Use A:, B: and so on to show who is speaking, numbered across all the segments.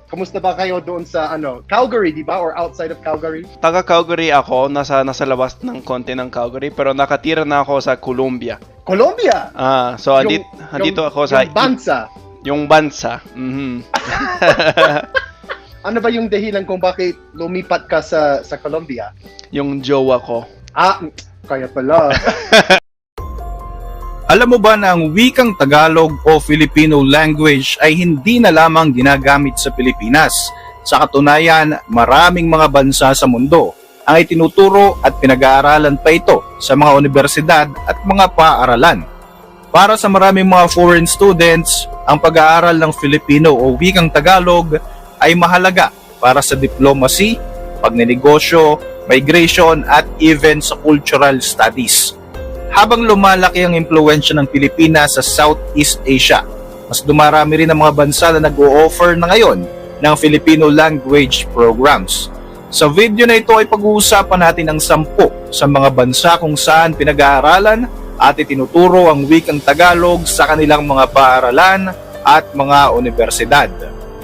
A: Kamusta ba kayo doon sa Calgary, di ba? Or outside of Calgary?
B: Taga Calgary ako, nasa labas ng konti ng Calgary, pero nakatira na ako sa Colombia.
A: Colombia!
B: So andito ako sa
A: yung bansa.
B: Yung bansa. Mhm.
A: Ano ba yung dahilan kung bakit lumipat ka sa Colombia?
B: Yung jowa ko.
A: Kaya pala.
C: Alam mo ba na ang wikang Tagalog o Filipino language ay hindi na lamang ginagamit sa Pilipinas? Sa katunayan, maraming mga bansa sa mundo ang itinuturo at pinag-aaralan pa ito sa mga universidad at mga paaralan. Para sa maraming mga foreign students, ang pag-aaral ng Filipino o wikang Tagalog ay mahalaga para sa diplomacy, pagnenegosyo, migration at even sa cultural studies. Habang lumalaki ang impluwensya ng Pilipinas sa Southeast Asia, mas dumarami rin ang mga bansa na nag-o-offer na ngayon ng Filipino language programs. Sa video na ito ay pag-uusapan natin ang 10 sa mga bansa kung saan pinag-aaralan at itinuturo ang wikang Tagalog sa kanilang mga paaralan at mga universidad.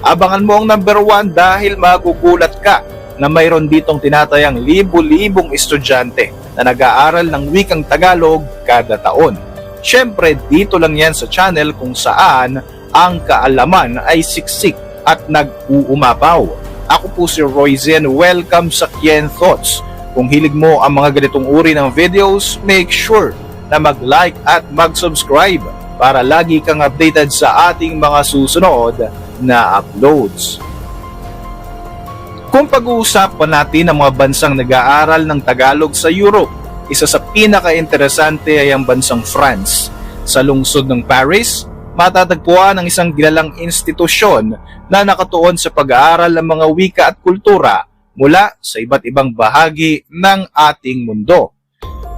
C: Abangan mo ang number 1 dahil magugulat ka na mayroon ditong tinatayang libu-libong estudyante na nag-aaral ng wikang Tagalog kada taon. Siyempre, dito lang yan sa channel kung saan ang kaalaman ay siksik at nag-uumapaw. Ako po si Roy Zen, welcome sa Kien Thoughts. Kung hilig mo ang mga ganitong uri ng videos, make sure na mag-like at mag-subscribe para lagi kang updated sa ating mga susunod na uploads. Kung pag-uusapan natin ang mga bansang nag-aaral ng Tagalog sa Europe, isa sa pinaka-interesante ay ang bansang France. Sa lungsod ng Paris, matatagpuan ang isang kilalang institusyon na nakatuon sa pag-aaral ng mga wika at kultura mula sa iba't ibang bahagi ng ating mundo.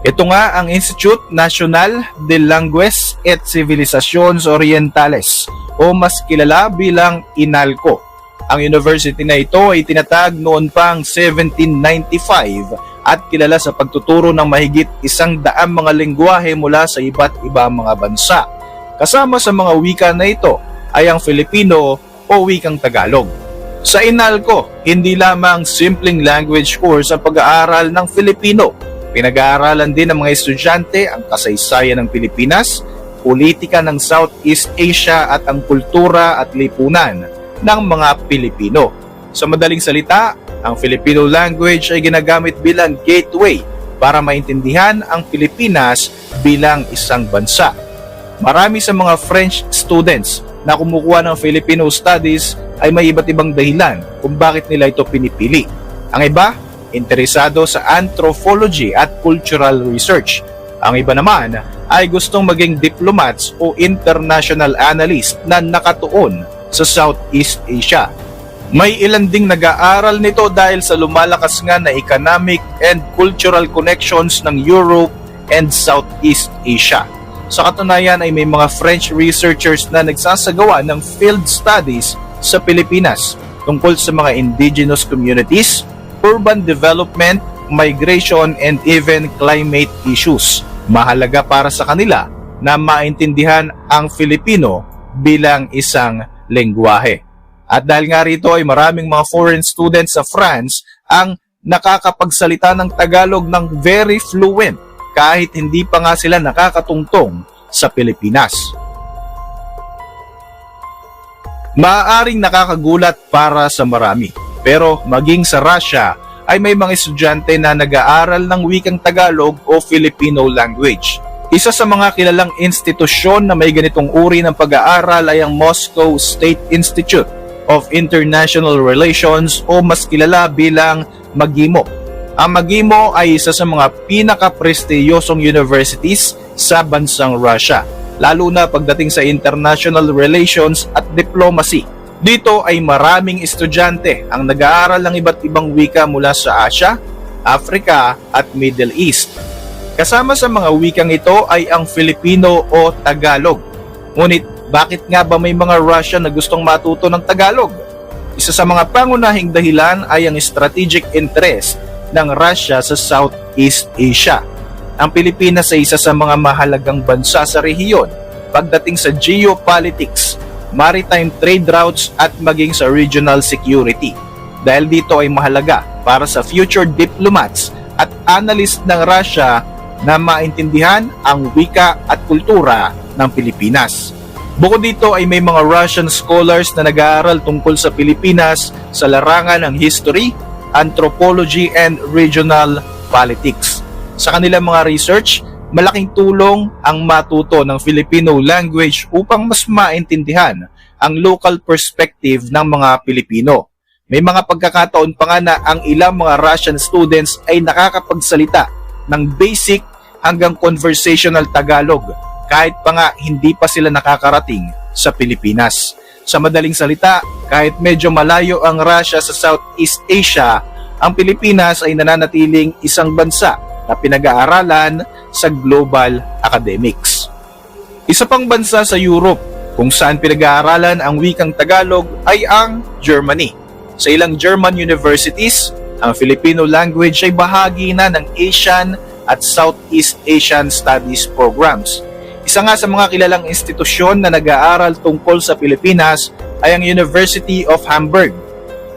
C: Ito nga ang Institut National de Langues et Civilisations Orientales o mas kilala bilang INALCO. Ang university na ito ay tinatag noon pang 1795 at kilala sa pagtuturo ng mahigit 100 mga lengguwahe mula sa iba't ibang mga bansa. Kasama sa mga wika na ito ay ang Filipino o wikang Tagalog. Sa INALCO, hindi lamang simpleng language course ang pag-aaral ng Filipino. Pinag-aaralan din ng mga estudyante ang kasaysayan ng Pilipinas, politika ng Southeast Asia at ang kultura at lipunan ng mga Pilipino. Sa madaling salita, ang Filipino language ay ginagamit bilang gateway para maintindihan ang Pilipinas bilang isang bansa. Marami sa mga French students na kumukuha ng Filipino studies ay may iba't ibang dahilan kung bakit nila ito pinipili. Ang iba, interesado sa anthropology at cultural research. Ang iba naman ay gustong maging diplomats o international analyst na nakatuon sa Southeast Asia. May ilan ding nag-aaral nito dahil sa lumalakas nga na economic and cultural connections ng Europe and Southeast Asia. Sa katunayan ay may mga French researchers na nagsasagawa ng field studies sa Pilipinas tungkol sa mga indigenous communities, urban development, migration, and even climate issues. Mahalaga para sa kanila na maintindihan ang Filipino bilang isang lengguwahe. At dahil nga rito ay maraming mga foreign students sa France ang nakakapagsalita ng Tagalog ng very fluent kahit hindi pa nga sila nakakatungtong sa Pilipinas. Maaaring nakakagulat para sa marami, pero maging sa Russia ay may mga estudyante na nag-aaral ng wikang Tagalog o Filipino language. Isa sa mga kilalang institusyon na may ganitong uri ng pag-aaral ay ang Moscow State Institute of International Relations o mas kilala bilang MAGIMO. Ang MAGIMO ay isa sa mga pinaka-prestiyosong universities sa bansang Russia, lalo na pagdating sa international relations at diplomacy. Dito ay maraming estudyante ang nag-aaral ng iba't ibang wika mula sa Asia, Africa at Middle East. Kasama sa mga wikang ito ay ang Filipino o Tagalog. Ngunit bakit nga ba may mga Russian na gustong matuto ng Tagalog? Isa sa mga pangunahing dahilan ay ang strategic interest ng Russia sa Southeast Asia. Ang Pilipinas ay isa sa mga mahalagang bansa sa rehiyon pagdating sa geopolitics. maritime trade routes at maging sa regional security. Dahil dito ay mahalaga para sa future diplomats at analyst ng Russia na maintindihan ang wika at kultura ng Pilipinas. Bukod dito ay may mga Russian scholars na nag-aaral tungkol sa Pilipinas sa larangan ng history, anthropology, and regional politics. Sa kanilang mga research, malaking tulong ang matuto ng Filipino language upang mas maintindihan ang local perspective ng mga Pilipino. May mga pagkakataon pa nga na ang ilang mga Russian students ay nakakapagsalita ng basic hanggang conversational Tagalog kahit pa nga hindi pa sila nakakarating sa Pilipinas. Sa madaling salita, kahit medyo malayo ang Russia sa Southeast Asia, ang Pilipinas ay nananatiling isang bansa na pinag-aaralan sa global academics. Isa pang bansa sa Europe kung saan pinag-aaralan ang wikang Tagalog ay ang Germany. Sa ilang German universities, ang Filipino language ay bahagi na ng Asian at Southeast Asian Studies programs. Isa nga sa mga kilalang institusyon na nag-aaral tungkol sa Pilipinas ay ang University of Hamburg.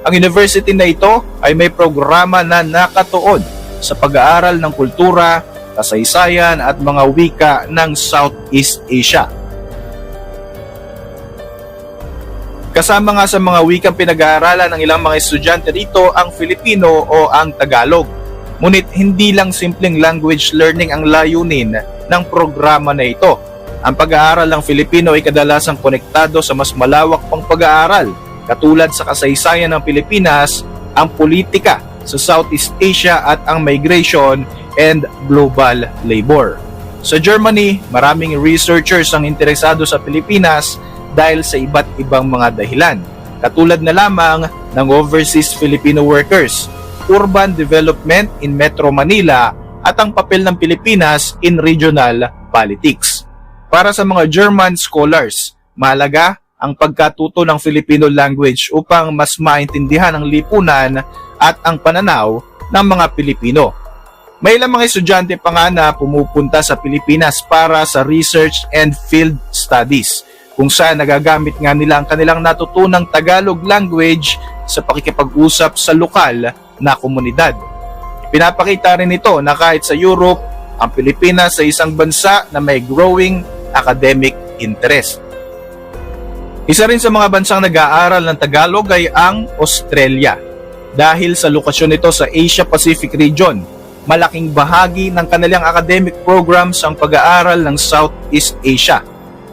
C: Ang university na ito ay may programa na nakatuon sa pag-aaral ng kultura, kasaysayan at mga wika ng Southeast Asia. Kasama nga sa mga wikang pinag-aaralan ng ilang mga estudyante rito ang Filipino o ang Tagalog. Ngunit hindi lang simpleng language learning ang layunin ng programa na ito. Ang pag-aaral ng Filipino ay kadalasang konektado sa mas malawak pang pag-aaral, katulad sa kasaysayan ng Pilipinas, ang politika sa Southeast Asia at ang migration and global labor. Sa Germany, maraming researchers ang interesado sa Pilipinas dahil sa iba't ibang mga dahilan, katulad na lamang ng overseas Filipino workers, urban development in Metro Manila at ang papel ng Pilipinas in regional politics. Para sa mga German scholars, mahalaga ang pagkatuto ng Filipino language upang mas maintindihan ang lipunan at ang pananaw ng mga Pilipino. May ilang mga estudyante pa nga na pumupunta sa Pilipinas para sa research and field studies, kung saan nagagamit nga nila ang kanilang natutunang Tagalog language sa pakikipag-usap sa lokal na komunidad. Pinapakita rin ito na kahit sa Europe, ang Pilipinas ay isang bansa na may growing academic interest. Isa rin sa mga bansang nag-aaral ng Tagalog ay ang Australia. Dahil sa lokasyon nito sa Asia-Pacific region, malaking bahagi ng kanilang academic programs ang pag-aaral ng Southeast Asia.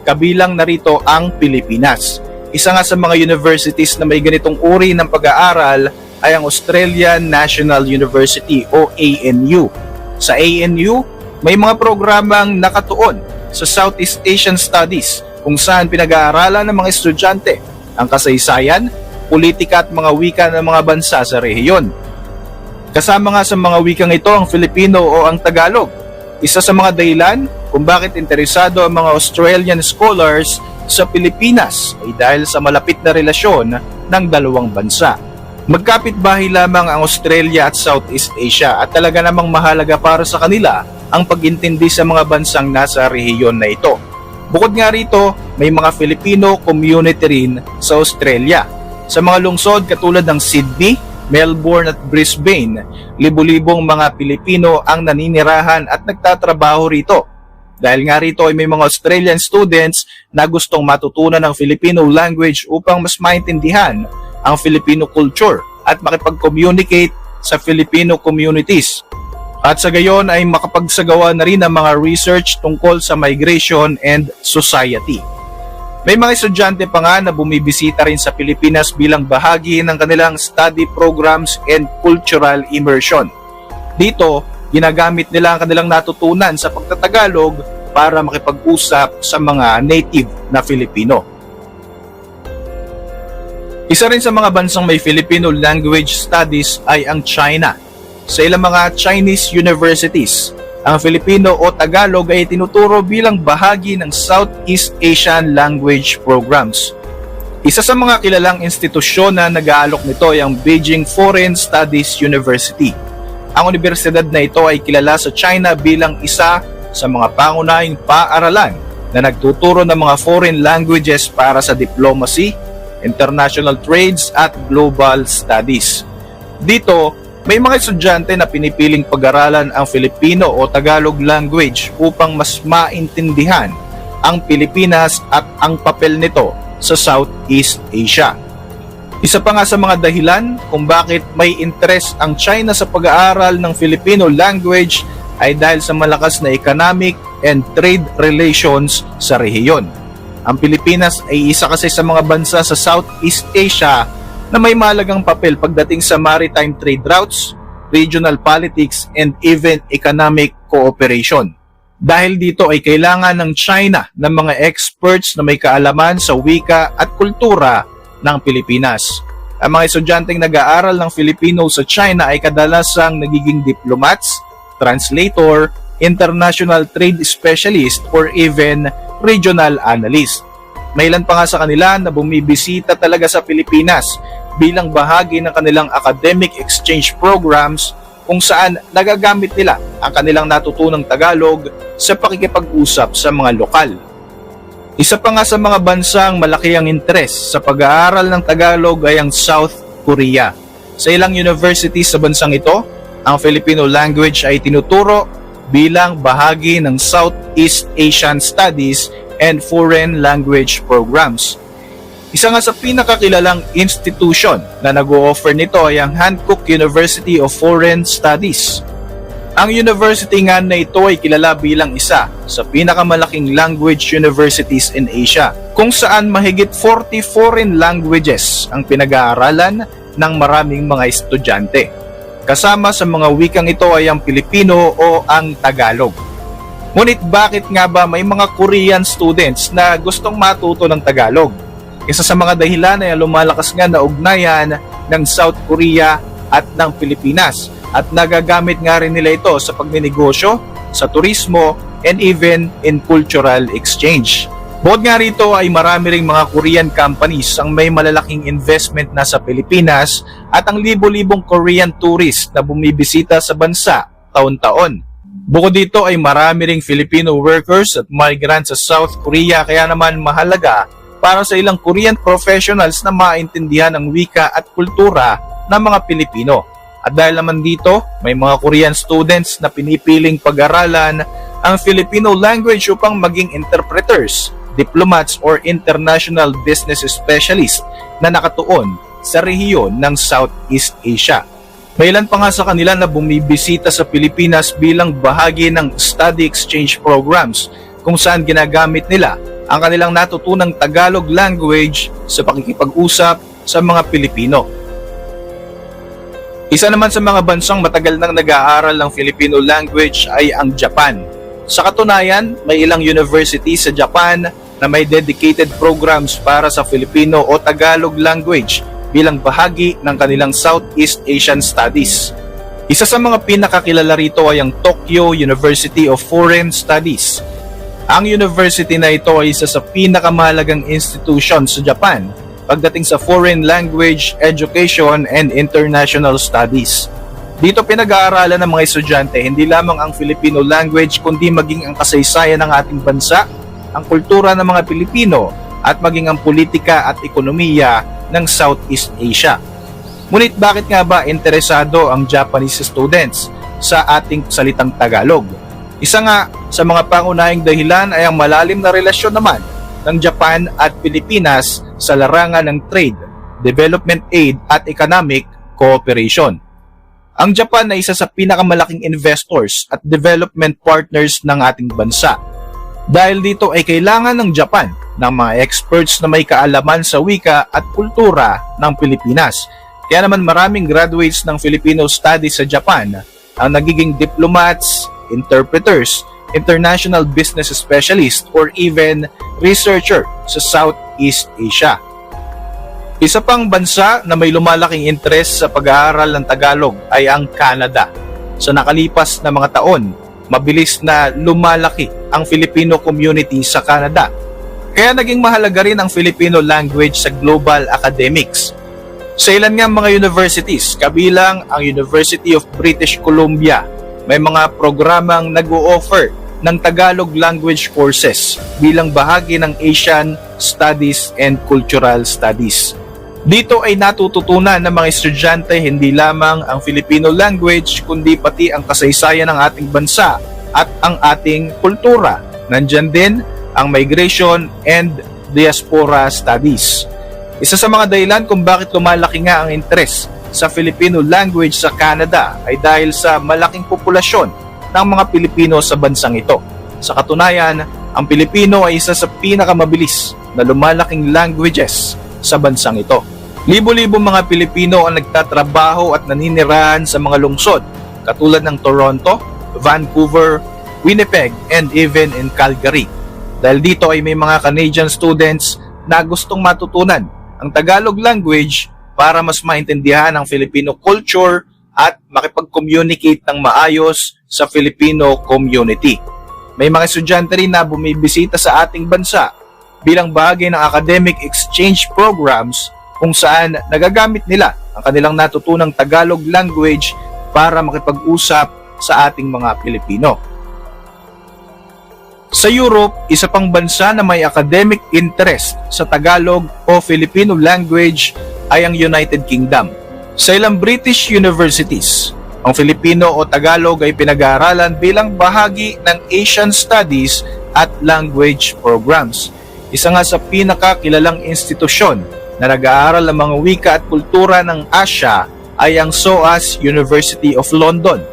C: Kabilang narito ang Pilipinas. Isa nga sa mga universities na may ganitong uri ng pag-aaral ay ang Australian National University o ANU. Sa ANU, may mga programang nakatuon sa Southeast Asian Studies kung saan pinag-aaralan ng mga estudyante ang kasaysayan, politika at mga wika ng mga bansa sa rehiyon. Kasama nga sa mga wikang ito ang Filipino o ang Tagalog. Isa sa mga dahilan kung bakit interesado ang mga Australian scholars sa Pilipinas ay dahil sa malapit na relasyon ng dalawang bansa. Magkapit-bahay lamang ang Australia at Southeast Asia at talaga namang mahalaga para sa kanila ang pag-intindi sa mga bansang nasa rehiyon na ito. Bukod nga rito, may mga Filipino community rin sa Australia. Sa mga lungsod katulad ng Sydney, Melbourne at Brisbane, libo-libong mga Pilipino ang naninirahan at nagtatrabaho rito. Dahil nga rito ay may mga Australian students na gustong matutunan ng Filipino language upang mas maintindihan ang Filipino culture at makipag-communicate sa Filipino communities. At sa gayon ay makapagsagawa na rin ang mga research tungkol sa migration and society. May mga estudyante pa nga na bumibisita rin sa Pilipinas bilang bahagi ng kanilang study programs and cultural immersion. Dito, ginagamit nila ang kanilang natutunan sa pagtatagalog para makipag-usap sa mga native na Filipino. Isa rin sa mga bansang may Filipino language studies ay ang China. Sa ilang mga Chinese universities, ang Filipino o Tagalog ay tinuturo bilang bahagi ng Southeast Asian language programs. Isa sa mga kilalang institusyon na nag-aalok nito ay ang Beijing Foreign Studies University. Ang universidad na ito ay kilala sa China bilang isa sa mga pangunahing paaralan na nagtuturo ng mga foreign languages para sa diplomacy, international trades at global studies. Dito, may mga estudyante na pinipiling pag-aralan ang Filipino o Tagalog language upang mas maintindihan ang Pilipinas at ang papel nito sa Southeast Asia. Isa pa nga sa mga dahilan kung bakit may interest ang China sa pag-aaral ng Filipino language ay dahil sa malakas na economic and trade relations sa rehiyon. Ang Pilipinas ay isa kasi sa mga bansa sa Southeast Asia na may mahalagang papel pagdating sa maritime trade routes, regional politics, and even economic cooperation. Dahil dito ay kailangan ng China ng mga experts na may kaalaman sa wika at kultura ng Pilipinas. Ang mga estudyanteng nag-aaral ng Filipino sa China ay kadalasang nagiging diplomats, translator, international trade specialist, or even regional analyst. May ilan pa nga sa kanila na bumibisita talaga sa Pilipinas bilang bahagi ng kanilang academic exchange programs kung saan nagagamit nila ang kanilang natutunang Tagalog sa pakikipag-usap sa mga lokal. Isa pa nga sa mga bansang malaki ang interes sa pag-aaral ng Tagalog ay ang South Korea. Sa ilang universities sa bansang ito, ang Filipino language ay tinuturo bilang bahagi ng Southeast Asian Studies and Foreign Language Programs. Isa nga sa pinakakilalang institution na nag-o-offer nito ay ang Hankook University of Foreign Studies. Ang university nga na ito ay kilala bilang isa sa pinakamalaking language universities in Asia, kung saan mahigit 40 foreign languages ang pinag-aaralan ng maraming mga estudyante. Kasama sa mga wikang ito ay ang Pilipino o ang Tagalog. Ngunit bakit nga ba may mga Korean students na gustong matuto ng Tagalog? Isa sa mga dahilan ay lumalakas nga na ugnayan ng South Korea at ng Pilipinas at nagagamit nga rin nila ito sa pagninegosyo, sa turismo, and even in cultural exchange. Bukod nga rito ay marami ring mga Korean companies ang may malalaking investment na sa Pilipinas at ang libo-libong Korean tourist na bumibisita sa bansa taon-taon. Bukod dito ay marami ring Filipino workers at migrants sa South Korea, kaya naman mahalaga para sa ilang Korean professionals na maintindihan ang wika at kultura ng mga Pilipino. At dahil naman dito, may mga Korean students na pinipiling pag-aralan ang Filipino language upang maging interpreters, diplomats, or international business specialist na nakatuon sa rehiyon ng Southeast Asia. May ilan pa nga sa kanila na bumibisita sa Pilipinas bilang bahagi ng study exchange programs kung saan ginagamit nila ang kanilang natutunang Tagalog language sa pakikipag-usap sa mga Pilipino. Isa naman sa mga bansang matagal nang nag-aaral ng Filipino language ay ang Japan. Sa katunayan, may ilang university sa Japan na may dedicated programs para sa Filipino o Tagalog language bilang bahagi ng kanilang Southeast Asian Studies. Isa sa mga pinakakilala rito ay ang Tokyo University of Foreign Studies. Ang university na ito ay isa sa pinakamahalagang institution sa Japan pagdating sa foreign language, education, and international studies. Dito pinag-aaralan ng mga estudyante hindi lamang ang Filipino language kundi maging ang kasaysayan ng ating bansa, ang kultura ng mga Pilipino, at maging ang politika at ekonomiya ng Southeast Asia. Ngunit bakit nga ba interesado ang Japanese students sa ating salitang Tagalog? Isa nga sa mga pangunahing dahilan ay ang malalim na relasyon naman ng Japan at Pilipinas sa larangan ng trade, development aid at economic cooperation. Ang Japan ay isa sa pinakamalaking investors at development partners ng ating bansa. Dahil dito ay kailangan ng Japan ng mga experts na may kaalaman sa wika at kultura ng Pilipinas. Kaya naman maraming graduates ng Filipino studies sa Japan ang nagiging diplomats, interpreters, international business specialist, or even researcher sa Southeast Asia. Isa pang bansa na may lumalaking interes sa pag-aaral ng Tagalog ay ang Canada. Sa nakalipas na mga taon, mabilis na lumalaki ang Filipino community sa Canada. Kaya naging mahalaga rin ang Filipino language sa global academics. Sa ilan nga mga universities, kabilang ang University of British Columbia, may mga programang nag-o-offer ng Tagalog language courses bilang bahagi ng Asian Studies and Cultural Studies. Dito ay natututunan ng mga estudyante hindi lamang ang Filipino language kundi pati ang kasaysayan ng ating bansa at ang ating kultura. Nandyan din ang migration and diaspora studies. Isa sa mga dahilan kung bakit lumalaki nga ang interest sa Filipino language sa Canada ay dahil sa malaking populasyon ng mga Pilipino sa bansang ito. Sa katunayan, ang Pilipino ay isa sa pinakamabilis na lumalaking languages sa bansang ito. Libo-libo mga Pilipino ang nagtatrabaho at naninirahan sa mga lungsod katulad ng Toronto, Vancouver, Winnipeg, and even in Calgary. Dahil dito ay may mga Canadian students na gustong matutunan ang Tagalog language para mas maintindihan ang Filipino culture at makipag-communicate ng maayos sa Filipino community. May mga estudyante rin na bumibisita sa ating bansa bilang bahagi ng academic exchange programs kung saan nagagamit nila ang kanilang natutunang Tagalog language para makipag-usap sa ating mga Pilipino. Sa Europe, isa pang bansa na may academic interest sa Tagalog o Filipino language ay ang United Kingdom. Sa ilang British universities, ang Filipino o Tagalog ay pinag-aaralan bilang bahagi ng Asian Studies at Language Programs. Isa nga sa pinakakilalang institusyon na nag-aaral ng mga wika at kultura ng Asia ay ang SOAS University of London.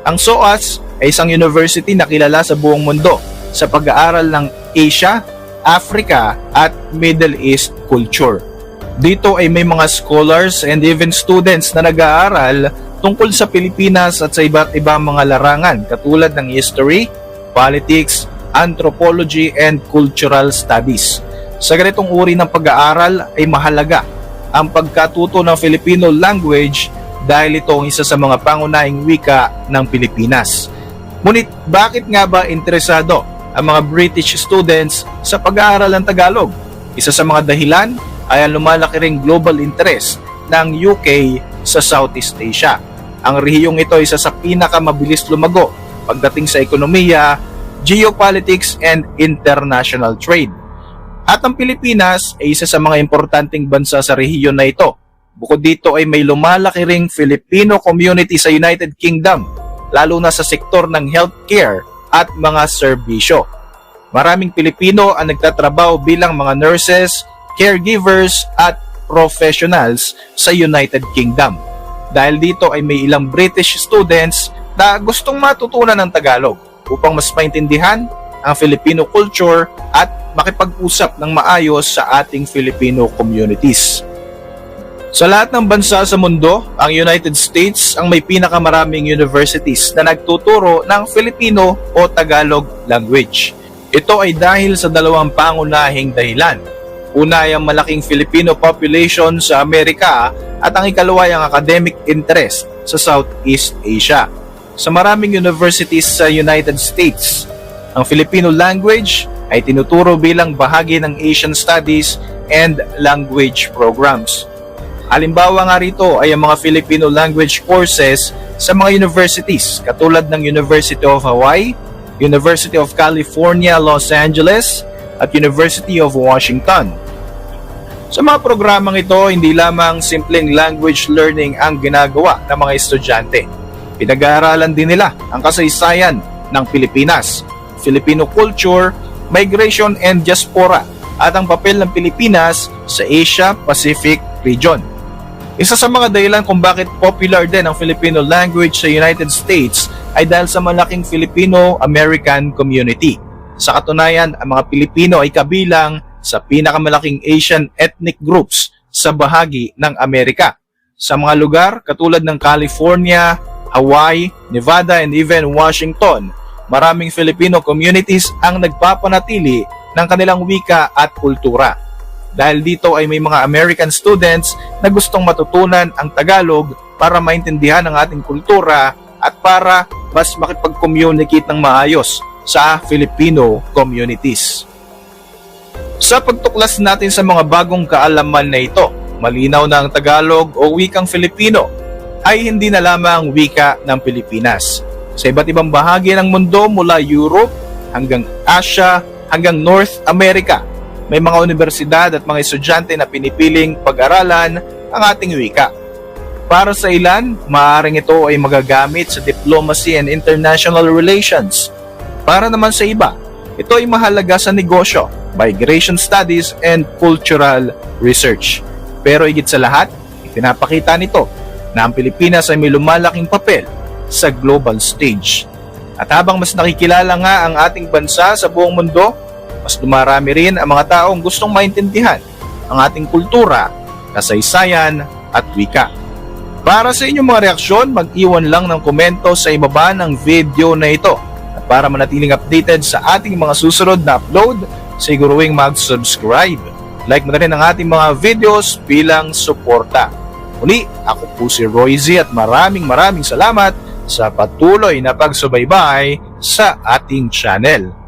C: Ang SOAS ay isang university na kilala sa buong mundo sa pag-aaral ng Asia, Africa at Middle East culture. Dito ay may mga scholars and even students na nag-aaral tungkol sa Pilipinas at sa iba't ibang mga larangan katulad ng history, politics, anthropology and cultural studies. Sa ganitong uri ng pag-aaral ay mahalaga ang pagkatuto ng Filipino language dahil ito ang isa sa mga pangunahing wika ng Pilipinas. Ngunit bakit nga ba interesado ang mga British students sa pag-aaral ng Tagalog? Isa sa mga dahilan ay ang lumalaki ring global interest ng UK sa Southeast Asia. Ang rehiyong ito ay isa sa pinakamabilis lumago pagdating sa ekonomiya, geopolitics and international trade. At ang Pilipinas ay isa sa mga importanteng bansa sa rehiyon na ito. Bukod dito ay may lumalaki ring Filipino community sa United Kingdom, lalo na sa sektor ng healthcare at mga serbisyo. Maraming Pilipino ang nagtatrabaho bilang mga nurses, caregivers at professionals sa United Kingdom. Dahil dito ay may ilang British students na gustong matutunan ng Tagalog upang mas maintindihan ang Filipino culture at makipag-usap ng maayos sa ating Filipino communities. Sa lahat ng bansa sa mundo, ang United States ang may pinakamaraming universities na nagtuturo ng Filipino o Tagalog language. Ito ay dahil sa dalawang pangunahing dahilan. Una ay ang malaking Filipino population sa Amerika at ang ikalawa ay ang academic interest sa Southeast Asia. Sa maraming universities sa United States, ang Filipino language ay tinuturo bilang bahagi ng Asian Studies and Language Programs. Halimbawa nga rito ay ang mga Filipino language courses sa mga universities katulad ng University of Hawaii, University of California, Los Angeles at University of Washington. Sa mga programang ito, hindi lamang simpleng language learning ang ginagawa ng mga estudyante. Pinag-aaralan din nila ang kasaysayan ng Pilipinas, Filipino culture, migration and diaspora at ang papel ng Pilipinas sa Asia-Pacific region. Isa sa mga dahilan kung bakit popular din ang Filipino language sa United States ay dahil sa malaking Filipino-American community. Sa katunayan, ang mga Pilipino ay kabilang sa pinakamalaking Asian ethnic groups sa bahagi ng Amerika. Sa mga lugar katulad ng California, Hawaii, Nevada and even Washington, maraming Filipino communities ang nagpapanatili ng kanilang wika at kultura. Dahil dito ay may mga American students na gustong matutunan ang Tagalog para maintindihan ang ating kultura at para mas makipag-communicate ng maayos sa Filipino communities. Sa pagtuklas natin sa mga bagong kaalaman na ito, malinaw na ang Tagalog o wikang Filipino ay hindi na lamang wika ng Pilipinas. Sa iba't ibang bahagi ng mundo mula Europe, hanggang Asia, hanggang North America. May mga universidad at mga estudyante na pinipiling pag-aralan ang ating wika. Para sa ilan, maaaring ito ay magagamit sa diplomacy and international relations. Para naman sa iba, ito ay mahalaga sa negosyo, migration studies, and cultural research. Pero higit sa lahat, ipinapakita nito na ang Pilipinas ay may lumalaking papel sa global stage. At habang mas nakikilala nga ang ating bansa sa buong mundo, mas dumarami rin ang mga taong gustong maintindihan ang ating kultura, kasaysayan at wika. Para sa inyong mga reaksyon, mag-iwan lang ng komento sa ibaba ng video na ito. At para manatiling updated sa ating mga susunod na upload, siguruing mag-subscribe. Like mo na rin ang ating mga videos bilang suporta. Muli, ako po si Royzy at maraming salamat sa patuloy na pagsubaybay sa ating channel.